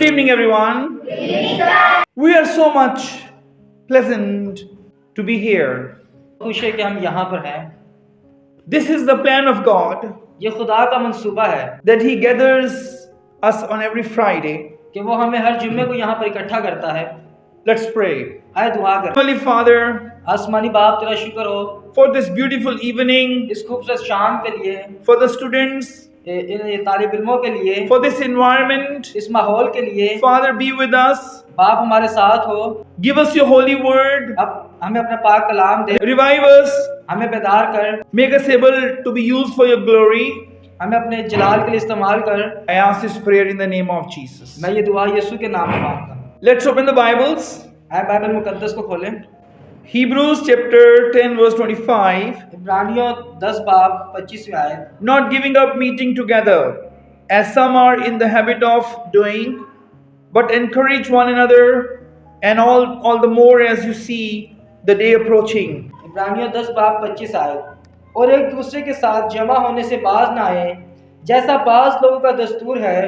evening, everyone. We are so much pleasant to be here. खुश है कि हम यहाँ पर हैं। This is the plan of God ये खुदा का मंसूबा है that He gathers us on every Friday. कि वो हमें हर जुम्मे को यहाँ पर इकट्ठा करता है। Let's pray. आए दुआ करें। Heavenly Father, आसमानी बाप तेरा शुक्र हो for this beautiful evening, इस खूबसूरत शाम के लिए, for the students, इन तालिब इल्मों के लिए, for this environment. इस माहौल के लिए। Father, be with us. बाप हमारे साथ हो। Give us your holy word. अब हमें अपना पाक कलाम दे। Revive us. हमें बेदार कर। Make us able to be used for your glory. हमें अपने जलाल के लिए इस्तेमाल कर। I ask this prayer in the name of Jesus. मैं ये दुआ यीशु के नाम में मांगता हूँ। Let's open the Bibles. आए बाइबल मुकद्दस को खोलें। Hebrews chapter 10 verse 25. इब्रानियों 10 बाब 25 में आयत। Not giving up meeting together, as some are in the habit of doing, but encourage one another, and all the more as you see the day approaching. इब्रानियों 10 बाब 25 आयत। और एक दूसरे के साथ जमा होने से बाज ना आए, जैसा बाज लोगों का दस्तूर है,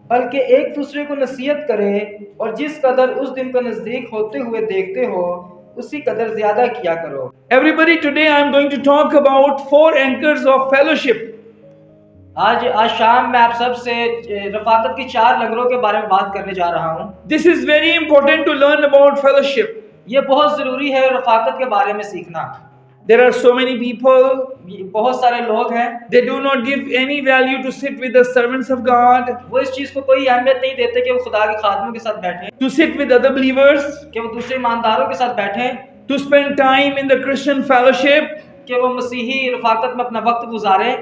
बल्कि एक दूसरे को नसीहत करें, और जिस कदर उस दिन को नजदीक होते हुए देखते हो उसी कदर ज्यादा किया करो। Everybody, today I am going to talk about 4 anchors of fellowship. आज शाम मैं आप सब से रफाकत की 4 लंगरों के बारे में बात करने जा रहा हूँ। This is very important to learn about fellowship. ये बहुत जरूरी है रफाकत के बारे में सीखना। There are so many people. बहुत सारे लोग हैं। They do not give any value to sit with the servants of God. वो इस चीज को कोई अहमियत नहीं देते कि वो खुदा के खादमों के साथ बैठे, To sit with other believers. कि वो दूसरे ईमानदारों के साथ बैठे, To spend time in the Christian fellowship. कि वो मसीही रफाकत में अपना वक्त गुजारे।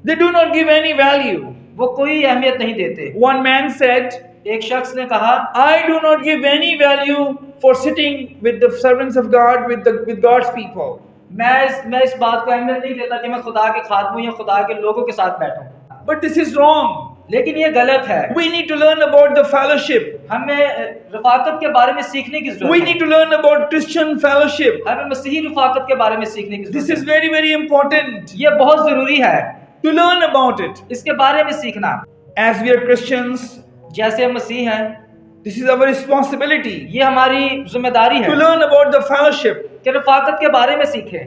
They do not give any value. वो कोई अहमियत नहीं देते। One man said, एक शख्स ने कहा, I do not give any value for sitting with the servants of God, with God's people. मैं इस बात को अहमियत नहीं देता कि मैं खुदा के खादमों या खुदा के लोगों के साथ बैठूं। But this is wrong. लेकिन ये गलत है। We need to learn about the fellowship. हमें रफाकत के बारे में सीखने की जरूरत We है। need to learn about Christian fellowship. हमें मसीही रफाकत के बारे में सीखने की This जरूरत is है। very, very important ये बहुत जरूरी है to learn about it. इसके बारे में सीखना। As we are Christians, जैसे हम मसीह हैं, this is our responsibility ये हमारी जिम्मेदारी है to learn about the fellowship. कि रफाकत के बारे में सीखें।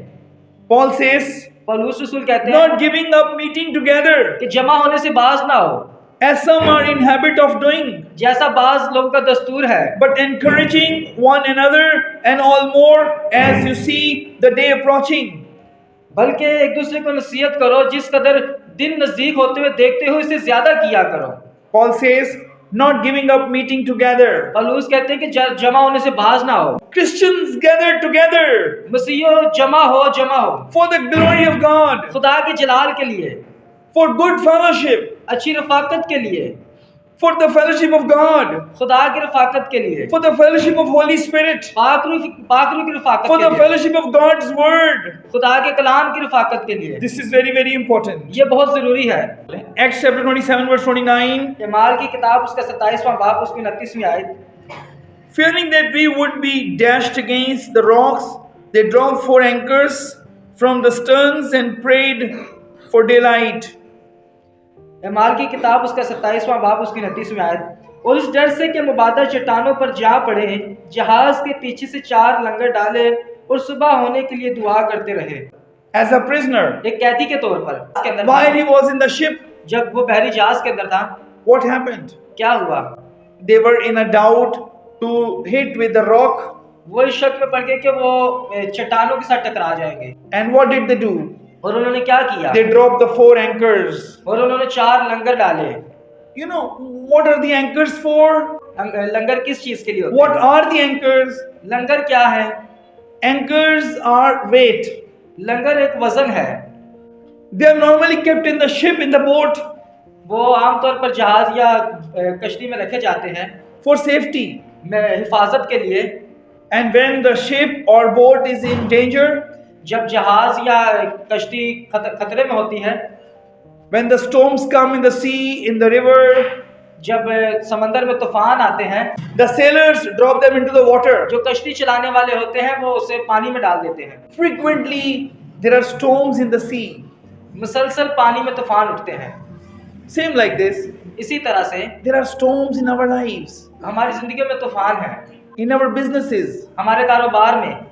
Paul says, पौलुस रसूल कहते हैं not giving up meeting together, कि जमा होने से बाज ना हो, as some are in habit of doing, जैसा बाज लोगों का दस्तूर है, but encouraging one another, and all more as you see the day approaching. बल्कि एक दूसरे को नसीहत करो, जिस कदर दिन नजदीक होते हुए देखते हो इससे ज्यादा किया करो। Paul says, not giving up meeting together. पौलुस कहते हैं कि जमा होने से बाज ना हो। Christians gather together मसीहियों जमा हो for the glory of God, खुदा के जलाल के लिए, for good fellowship, अच्छी रफाकत के लिए, for the fellowship of God, खुदा की रफाकत के लिए, for the fellowship of Holy Spirit, पाक रूह की रफाकत for के the लिए, fellowship of God's word. खुदा के कलाम की रफाकत के लिए। This is very, very important. ये बहुत जरूरी है। Acts chapter 27 verse 29. एमाल की किताब उसका 27वां बाब उसकी 29वीं आयत। Fearing that we would be dashed against the rocks, they dropped 4 anchors from the sterns and prayed for daylight. एमाल की किताब उसका 27वां बाब उसकी 29वीं आयत। और इस डर से कि मुबादा चट्टानों पर जा पड़े, जहाज के पीछे से 4 लंगर डाले और सुबह होने के लिए दुआ करते रहे। As a prisoner, एक कैदी के तौर पर इसके अंदर while he was in the ship, जब वो बहरी जहाज के अंदर था, what happened? क्या हुआ? They were in a doubt to hit with the rock. वो इस शक में पड़ गए कि वो चट्टानों के साथ टकरा जाएंगे। And what did they do? और उन्होंने क्या किया? They dropped the 4 anchors. और उन्होंने 4 लंगर डाले। You know, what are the anchors for? लंगर किस चीज के लिए होते What हैं? are the anchors? लंगर क्या है? Anchors are weight. लंगर एक वजन है। They are normally kept in the ship, in the boat, वो आमतौर पर जहाज या कश्ती में रखे जाते हैं for safety. हिफाजत के लिए। And when the ship or boat is in danger, जब जहाज या कश्ती खतरे में होती है, when the storms come in the sea, in the river, जब समंदर में तूफान आते हैं, the sailors drop them into the water. जो कश्ती चलाने वाले होते हैं वो उसे पानी में डाल देते हैं। Frequently there are storms in the sea. मुसलसल पानी में तूफान उठते हैं। Same like this. इसी तरह से there are storms in our lives, हमारी जिंदगी में तूफान है, in our businesses, हमारे कारोबार में,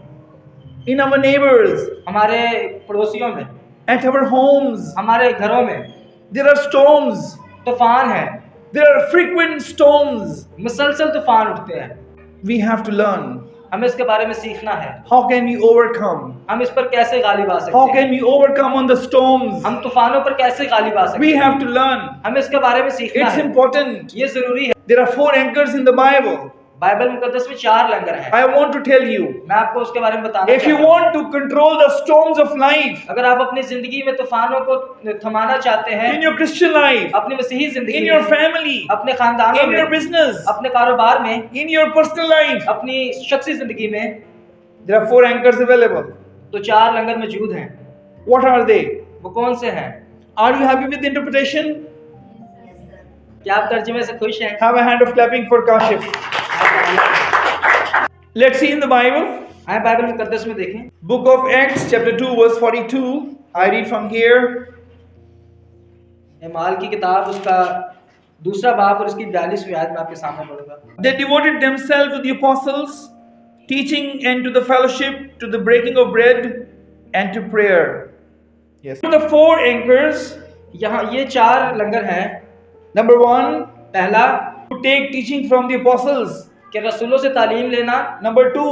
in our neighbors, हमारे पड़ोसियों में, at our homes. हमारे घरों में There are storms. तूफान है, There are frequent storms. मुसलसल तूफान उठते हैं। We have to learn. हमें इसके बारे में सीखना है, How can we overcome? हम इस पर कैसे गालिब आ How सकते हैं, can we overcome on the storms? हम तूफानों पर कैसे गालिब आ सकते We हैं, have to learn. हमें इसके बारे में सीखना It's है, important. ये जरूरी है। There are 4 anchors in the Bible. Bible मुकद्दस में 4 लंगर हैं, I want to tell you, मैं आपको उसके बारे में बताना if you चाहता हूँ। want to control the storms of life अगर आप अपनी जिंदगी में तूफानों को थमाना चाहते हैं, in your Christian life, अपनी मसीही जिंदगी in में, your family, अपने खानदानों in your में, business, अपने कारोबार में, in your personal life, अपनी शख्सी जिंदगी में, there are 4 anchors available. तो 4 लंगर मौजूद हैं। What are they? वो कौन से हैं? Are you happy with the interpretation? क्या आप तर्जुमे से खुश हैं? Have a hand of clapping for Kashif. Let's see in the Bible. आए बाइबल मुकद्दस में देखें, Book of Acts, chapter 2, verse 42. I read from here. एमाल की किताब उसका दूसरा बाब और उसकी 42वीं आयत में आपके सामने पढ़ूंगा। They devoted themselves to the apostles, teaching and to the fellowship, to the breaking of bread and to prayer. Yes. The 4 anchors. यहाँ ये 4 लंगर हैं। Number 1, पहला to take teaching from the apostles. कि रसूलों से तालीम लेना। Number 2,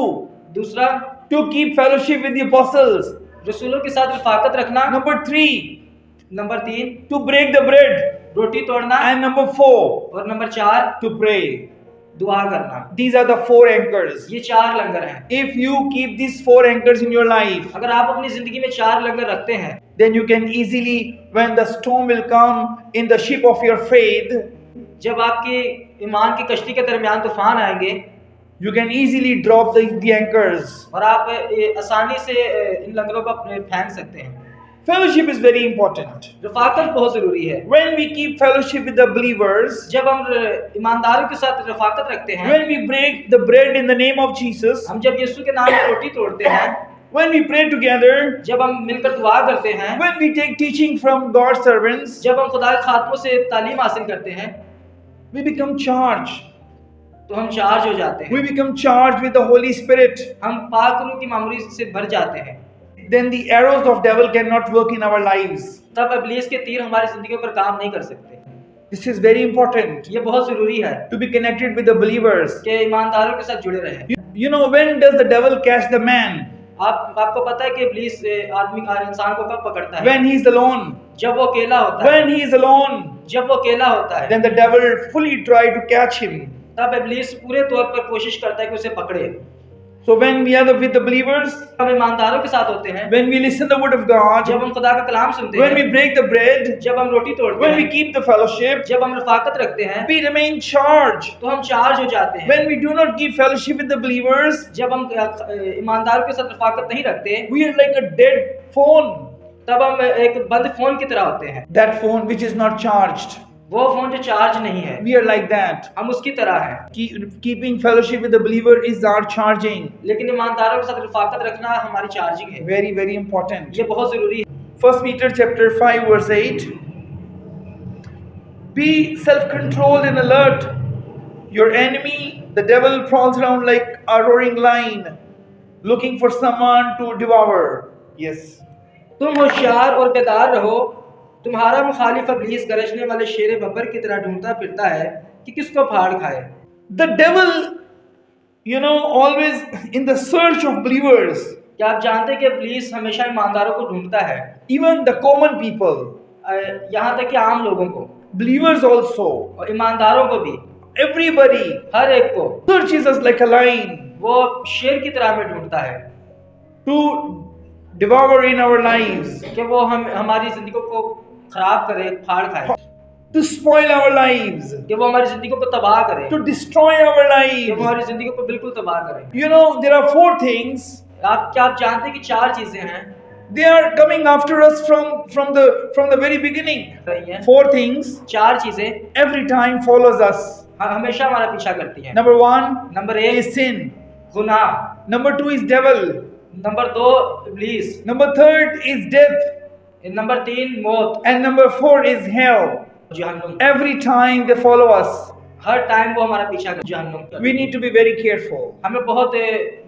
दूसरा to keep fellowship with the apostles. रसूलों के साथ रफाकत रखना। Number 3, number 3 to break the bread. रोटी तोड़ना। And number 4, और नंबर 4 to pray. दुआ करना। These are the 4 anchors. ये 4 लंगर हैं। If you keep these 4 anchors in your life, अगर आप अपनी जिंदगी में 4 लंगर रखते हैं, then you can easily, when the storm will come in the ship of your faith, जब आपकी ईमान की कश्ती के दरमियान तूफान आएंगे, you can easily drop the anchors. और आप आसानी से इन लंगरों को अपने फेंक सकते हैं। Fellowship is very important. Rafaqat बहुत जरूरी है। When we keep fellowship with the believers, जब हम ईमानदारों के साथ रफाकत रखते हैं, when we break the bread in the name of Jesus, हम जब यीशु के नाम में रोटी तोड़ते हैं, when we pray together, जब हम मिलकर दुआ करते हैं, when we take teaching from God's servants, जब हम खुदा के खातमों से तालीम हासिल करते हैं, we become charged. तो हम चार्ज हो जाते हैं। We become charged with the Holy Spirit. हम पाक रूह की मामूरी से भर जाते हैं। Then the arrows of devil cannot work in our lives. तब इब्लीस के तीर हमारी जिंदगी पर काम नहीं कर सकते। This is very important ये बहुत जरूरी है to be connected with the believers. कि ईमानदारों के साथ जुड़े रहें। You know, when does the devil catch the man? आपको पता है कि इब्लीस इंसान को कब पकड़ता है? When he is alone. जब वो अकेला होता है। When he is alone, जब वो अकेला होता है, then the devil fully try to catch him. तब इब्लीस पूरे तौर पर कोशिश करता है कि उसे पकड़े। So when we are with the believers, हम ईमानदारों के साथ होते हैं, when we listen the word of God, जब हम खुदा का कलाम सुनते when हैं, we break the bread, जब हम रोटी तोड़ते when we हैं, keep the fellowship, जब हम रफाकत रखते हैं, we remain charged. तो हम चार्ज हो जाते हैं। When we do not keep fellowship with the believers, जब हम ईमानदारों के साथ रफाकत नहीं रखते, we are like a dead phone. तब हम एक बंद फोन की तरह होते हैं। That phone which is not charged. वो फोन जो चार्ज नहीं है, We are like that. हम उसकी तरह हैं। Keeping fellowship with the believer is our charging. लेकिन ईमानदारों के साथ रफाकत रखना हमारी चार्जिंग है। Very, very important. ये बहुत जरूरी है। 1 Peter chapter 5 verse 8. Be self-controlled and alert. Your enemy, the devil, prowls around like a roaring lion, looking for someone to devour. Yes. तुम होशियार और बेदार रहो, तुम्हारा मुखालिफ इब्लीस गरजने वाले शेर बब्बर की तरह ढूंढता फिरता है कि किसको फाड़ खाए। The devil, always in the search of believers. क्या आप जानते हैं कि इब्लीस हमेशा ईमानदारों को ढूंढता है, Even the common people, यहाँ तक कि आम लोगों को, believers also, और ईमानदारों को भी, everybody हर एक को searches us like a lion वो शेर की तरह में ढूंढता है to devour in our lives, कि वो हमारी जिंदगी को खराब करे, फाड़ खाए, to spoil our lives, कि वो हमारी जिंदगी को तबाह करे, to destroy our कि वो lives. हमारी जिंदगी को बिल्कुल तबाह करे। There are 4 things. आप जानते हैं कि 4 चीजें हैं, They are coming after us from the very beginning. रही हैं। 4 things 4 चीजें every time follows us. हमेशा हमारा पीछा करती हैं। Number 1 number 1 is sin. गुनाह, Number 2 is devil. Number 2 इब्लीस, Number 3 is death. Number 3 मौत, And number 4 is hell. जहन्नुम। Every time they follow us, her time वो हमारा पीछा कर जहन्नुम। we need to be very careful. हमें बहुत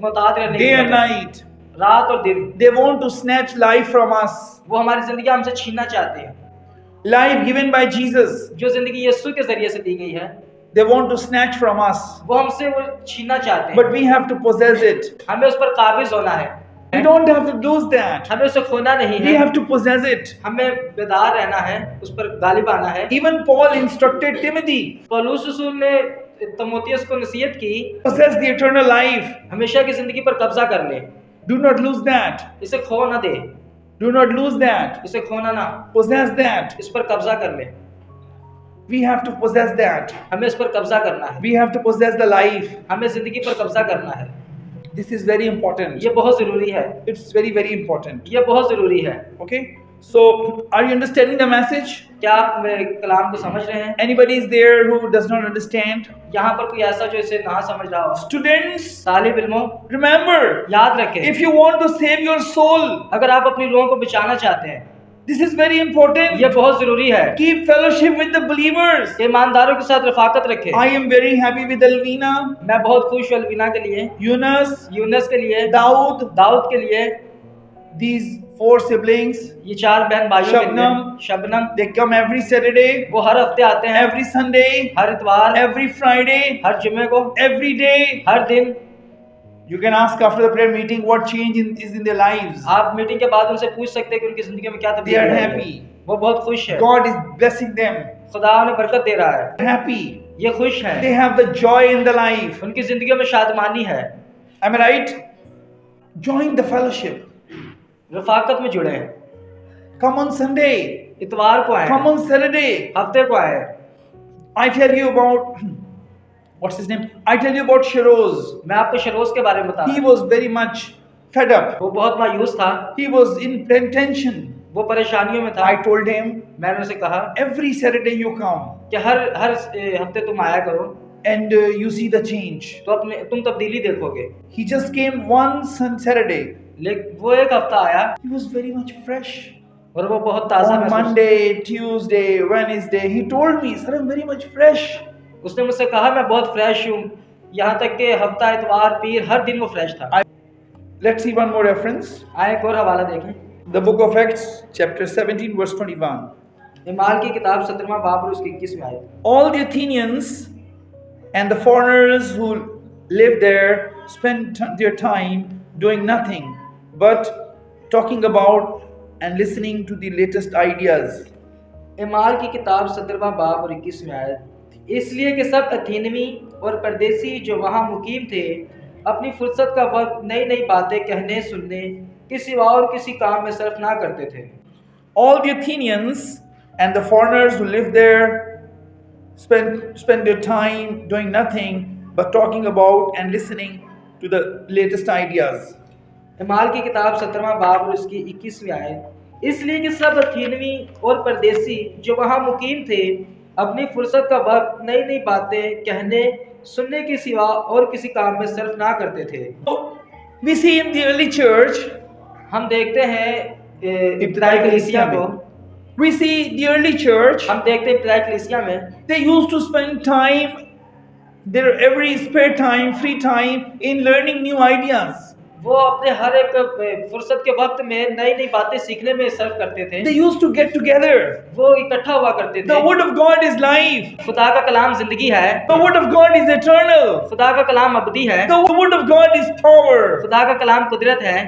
मुहतात रहने Day की and जरूरत है। night, रात और दिन they want to snatch life from us. वो हमारी जिंदगी हमसे छीनना चाहते हैं। Life given by Jesus, जो जिंदगी यीशु के जरिए से दी गई है they want to snatch from us. वो हमसे वो छीनना चाहते हैं। But we have to possess it. हमें उस पर काबिज होना है। We don't have to lose that. हमें उसे खोना नहीं We है। have to possess it. हमें बेदार रहना है, उस पर गालिब आना है। Even Paul instructed Timothy, पौलुस रसूल ने तीमुथियुस को नसीहत की, possess the eternal life. हमेशा की जिंदगी पर कब्जा कर ले, Do not lose that. इसे खो ना दे, Do not lose that. इसे खोना ना, Possess that. इस पर कब्जा कर ले। We have to possess that. हमें इस पर कब्जा करना है। We have to possess the life. हमें जिंदगी पर कब्जा करना है। This is very important. ये बहुत जरूरी है। It's very, very important. ये बहुत जरूरी है। Okay? So, are you understanding the message? क्या आप मेरे कलाम को समझ रहे हैं? Anybody is there who does not understand? यहाँ पर कोई ऐसा जो इसे ना समझ रहा हो? Students, तालिब इल्मों, remember, याद रखें, if you want to save your soul, अगर आप अपनी रूह को बचाना चाहते हैं, this is very important. ये बहुत जरूरी है। Keep fellowship with the believers. ईमानदारों के साथ रफाकत रखें। I am very happy with Alvina, मैं बहुत खुश हूँ अलवीना के लिए, Yunus, यूनस के लिए, Daud, दाऊद के लिए, these 4 siblings. ये 4 बहन भाइयों के लिए, Shabnam, Shabnam, They come every Saturday, वो हर हफ्ते आते हैं, every Sunday, हर इतवार, every Friday, हर जुम्मे को, every day. हर दिन। You can ask after the prayer meeting what change is in their lives. आप मीटिंग के बाद उनसे पूछ सकते हैं कि उनकी जिंदगी में क्या They तब्दीली are आई है। happy. वो बहुत खुश है, God is blessing them. खुदा उन्हें बरकत दे रहा है, Happy. ये खुश है, They have the joy in the life. उनकी जिंदगी में शादमानी है। Am I right? Join the fellowship. Rafaqat में जुड़े हैं, Come on Sunday. इतवार को आए, Come on Saturday. हफ्ते को आए। I tell you about what's his name? I tell you about Shiroz. मैं आपको शरोज के बारे में बता He रहा was very much fed up. हूँ। वो बहुत मायूस था, He was in tension. वो परेशानियों में था। I told him, मैंने उसे कहा every Saturday you come कि हर हर हफ्ते तुम आया करो, and you see the change. तो अपने तुम तब्दीली देखोगे। He just came one Saturday. लेकिन वो एक हफ्ता आया He was very much fresh. और वो बहुत ताज़ा On महसूस। Monday, Tuesday, Wednesday, he told me, sir, I'm very much fresh. उसने मुझसे कहा मैं बहुत फ्रेश हूँ, यहाँ तक कि हफ्ता इतवार पीर हर दिन वो फ्रेश था। Let's see one more reference. आए एक और हवाला देखें, The book of Acts, chapter 17, verse 21. इमाल की किताब 17वां बाब और उसकी 21वीं आयत। All the Athenians and the foreigners who lived there spent their time doing nothing but talking about and listening to the latest ideas. इमाल की किताब 17वां बाब और 21वीं आयत। इसलिए कि सब अथीनवी और परदेसी जो वहाँ मुकीम थे अपनी फुर्सत का वक्त नई नई बातें कहने सुनने के सिवा और किसी काम में सर्फ ना करते थे। All the Athenians and the foreigners who lived there spent their time doing nothing but talking about and listening to the latest ideas. इमाल की किताब 17वां बाब और उसकी 21वीं आयत। इसलिए कि सब अथीनवी और परदेसी जो वहाँ मुकीम थे अपनी फुर्सत का वक्त नई नई बातें कहने सुनने के सिवा और किसी काम में सर्फ ना करते थे। We see in the early church, हम देखते हैं इब्तिदाई कलीसिया को, we see the early church, हम देखते हैं इब्तिदाई कलीसिया में they used to spend time, their every spare time, free time in learning new ideas. वो अपने हर एक फुर्सत के वक्त में नई नई बातें सीखने में सर्फ करते थे। They used to get together. वो इकट्ठा हुआ करते थे। The word of God is life. खुदा का कलाम जिंदगी है। The word of God is eternal. खुदा का कलाम अबदी है। The word of God is power. खुदा का कलाम कुदरत है।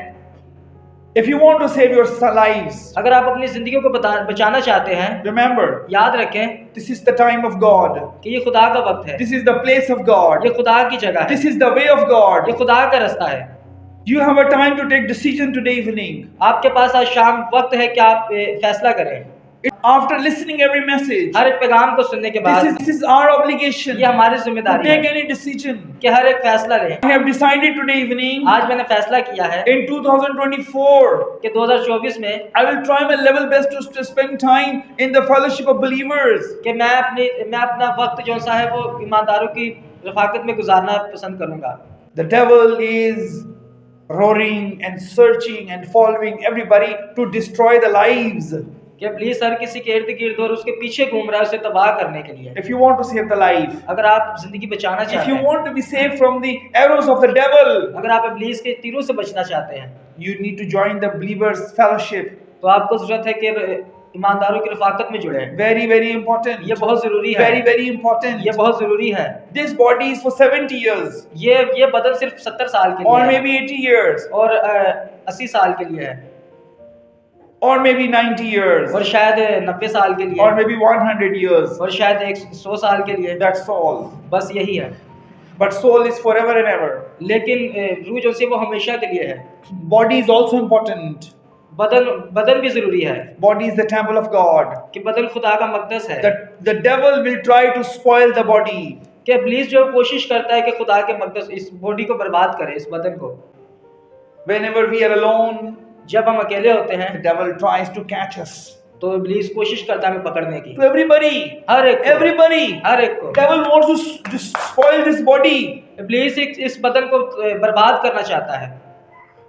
If you want to save your lives, अगर आप अपनी जिंदगियों को बचाना चाहते हैं, remember, याद रखें this is the time of God. कि ये खुदा का वक्त है। This is the place of God. ये खुदा की जगह है। This is the way of God. ये खुदा का रास्ता है। You have a time to take decision today evening. आपके पास आज शाम वक्त है कि आप फैसला करें। After listening every message, हर एक पैगाम को सुनने के बाद this is our obligation ये हमारी to जिम्मेदारी take है any decision. कि हर एक फैसला लें। I have decided today evening आज मैंने फैसला किया है in 2024 कि 2024 में I will try my level best to spend time in the fellowship of believers. कि मैं अपना वक्त जो सा है वो ईमानदारों की रफाकत में गुजारना पसंद करूंगा। The devil is roaring and searching and following everybody to destroy the lives. कि इब्लीस हर किसी के इर्द गिर्द और उसके पीछे घूम रहा है उसे तबाह करने के लिए। If you want to save the life, अगर आप जिंदगी बचाना if चाहते you हैं, want to be saved from the arrows of the devil, अगर आप इब्लीस के तीरों से बचना चाहते हैं, you need to join the believers' fellowship. तो आपको जरूरत है कि ईमानदारों की रफाकत में जुड़े। Very, very important. ये बहुत जरूरी है। Very, very important. ये बहुत जरूरी है। This body is for 70 years ये बदन सिर्फ 70 साल के लिए or है maybe 80 years और 80 साल के लिए है or maybe 90 years और शायद 90 साल के लिए or maybe 100 years. और शायद 100 साल के लिए। That's all. बस यही है। But soul is forever and ever. लेकिन रूह जो है वो हमेशा के लिए है। Body is also important. बदन भी जरूरी है Body is the temple of God. कि बदन खुदा का मकदस है। The devil will try to spoil the body. कि इब्लीस जो कोशिश करता है कि खुदा के मकदस इस बॉडी को बर्बाद करे, इस बदन को। Whenever we are alone, जब हम अकेले होते हैं the devil tries to catch us. तो इब्लीस कोशिश करता है हमें पकड़ने की। To everybody, हर एक को, everybody, हर एक को। devil wants to spoil this body. इब्लीस इस बदन को बर्बाद करना चाहता है।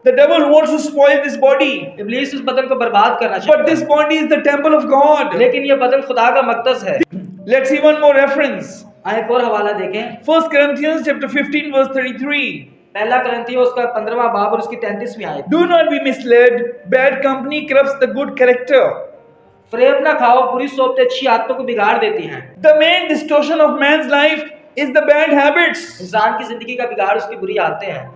The devil wants to spoil this body. इब्लीस इस बदन को बर्बाद करना चाहता But this body is the temple of है, God. लेकिन ये बदन खुदा का मकदस है। Let's see one more reference. आए एक और हवाला देखें। 1 Corinthians chapter 15 verse 33. पहला करंथियों उसका 15वां बाब और उसकी 33वीं आयत। Do not be misled. Bad company corrupts the good character. फरेब ना खाओ, बुरी सोबतें अच्छी आदतों को बिगाड़ देती हैं। The main distortion of man's life is the bad habits. इंसान की जिंदगी का बिगाड़ उसकी बुरी आदतें हैं।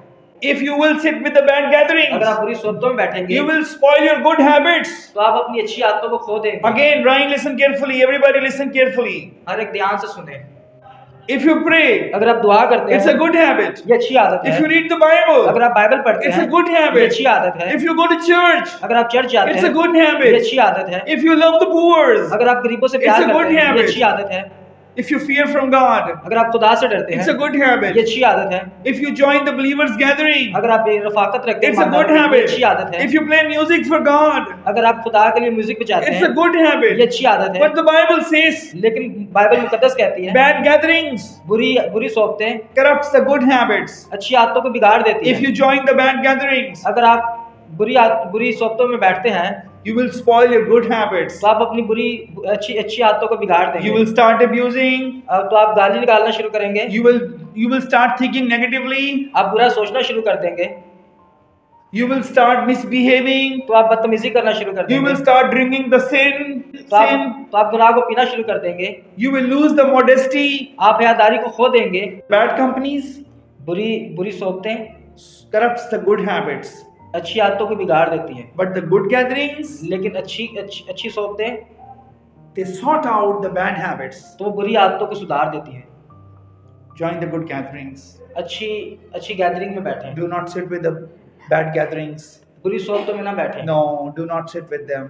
If you will sit with the bad gatherings, अगर आप बुरी सोबतों में बैठेंगे you will spoil your good habits. तो आप अपनी अच्छी आदतों को खो देंगे। Again, Ryan, listen carefully. Everybody listen carefully. हर एक ध्यान से सुने। If you pray, अगर आप दुआ करते it's a हैं good habit. ये अच्छी आदत If है। you read the Bible, अगर आप बाइबल पढ़ते it's a हैं good ये habit. अच्छी आदत है। If you go to church, अगर आप चर्च जाते it's a हैं good ये habit. अच्छी आदत है। If you love the poor, अगर आप गरीबों से It's प्यार a good करते हैं habit. ये अच्छी आदत है। if you fear from God, अगर आप खुदा से डरते it's a हैं good ये habit. अच्छी आदत है। If you join the believers' gathering, अगर आप रफाकत रखते हैं it's a good ईमानदारों की, ये habit. अच्छी आदत है। If you play music for God, अगर आप खुदा के लिए म्यूजिक बजाते it's a हैं good ये habit. अच्छी आदत है। But the Bible says लेकिन बाइबल मुकद्दस कहती है bad gatherings बुरी सोबतें corrupts the good habits. अच्छी आदतों को बिगाड़ देती If है। you join the bad gatherings, अगर आप बुरी सोबतों में बैठते हैं you will spoil your good habits. तो आप अपनी अच्छी आदतों को बिगाड़ देंगे। You will start abusing. तो आप गाली निकालना शुरू करेंगे। You will start thinking negatively. आप बुरा सोचना शुरू कर देंगे। You will start misbehaving. तो आप बदतमीजी करना शुरू कर You will देंगे। start drinking the sin. तो आप गुनाह को पीना शुरू कर देंगे। You will lose the modesty. आप हयादारी को खो देंगे। Bad companies बुरी सोबतें corrupts the good habits. अच्छी आदतों को बिगाड़ देती हैं। But the good gatherings, लेकिन अच्छी सोबतें they sort out the bad habits. तो वो बुरी आदतों को सुधार देती हैं। Join the good gatherings. अच्छी गैदरिंग में बैठें। Do not sit with the bad gatherings. बुरी सोबतों में ना बैठें। No, do not sit with them.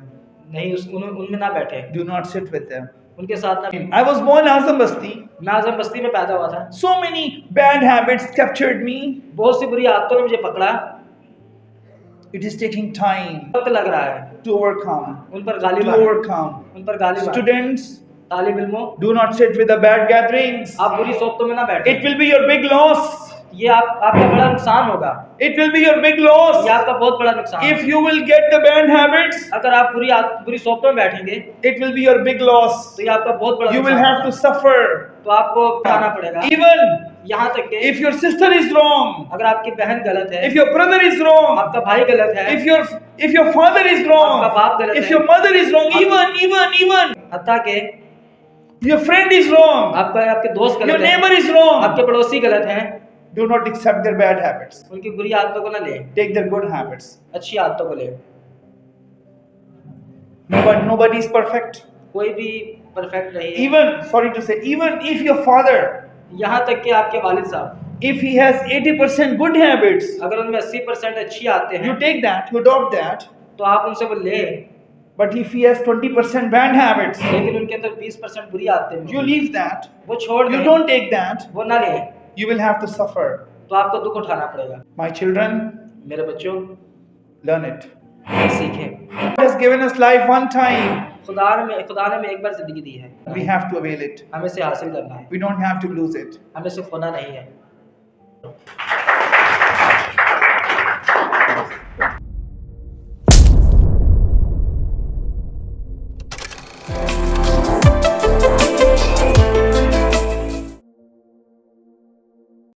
नहीं उनमें ना बैठें। Do not sit with them. उनके साथ ना। I was born Azam Basti. मैं आजम बस्ती में पैदा हुआ था। So many bad habits captured me. बहुत सी बुरी आदतों ने मुझे पकड़ा। It is taking time वक्त लग रहा है to overcome. उन पर गाली To बार overcome. उन पर गाली बार। Students, Talib इल्मों do not sit with the bad gatherings. आप बुरी सोबतों में ना बैठें। It will be your big loss. ये आपका बड़ा नुकसान होगा। It will be your big loss. ये आपका बहुत बड़ा नुकसान। If you will get the bad habits, अगर आप बुरी सोबतों में बैठेंगे it will be your big loss. तो ये आपका बहुत बड़ा You will नुकसान have to होगा। suffer. तो आपको खाना पड़ेगा। Even यहाँ तक कि if your sister is wrong, अगर आपकी बहन गलत है, if your brother is wrong, आपका भाई गलत है, if your father is wrong, आपका बाप गलत if है, your mother is wrong, even हत्ता के your friend is wrong, आपके दोस्त your गलत है, neighbor is wrong, आपके पड़ोसी गलत हैं, do not accept their bad habits. उनकी बुरी आदतों को ना ले, Take their good habits. अच्छी आदतों को ले। Nobody is perfect. कोई भी परफेक्ट नहीं है। Even, sorry to say, even if your father, यहाँ तक कि आपके वालिद साहब if he has 80% good habits, अगर उनमें 80% अच्छी आते you हैं take that, you adopt that. तो आप उनसे वो ले, But if he has 20% bad habits, लेकिन उनके अंदर 20% बुरी आदतें you हैं, leave that. वो छोड़ You दें, don't take that. वो ना ले, You will have to suffer. तो आपको दुख उठाना पड़ेगा। My children, मेरे बच्चों learn it. सीखें। God has given us life one time. खुदा ने हमें एक बार जिंदगी दी है, We have to avail it. हमें इसे हासिल करना है, We don't have to lose it. हमें इसे खोना नहीं है।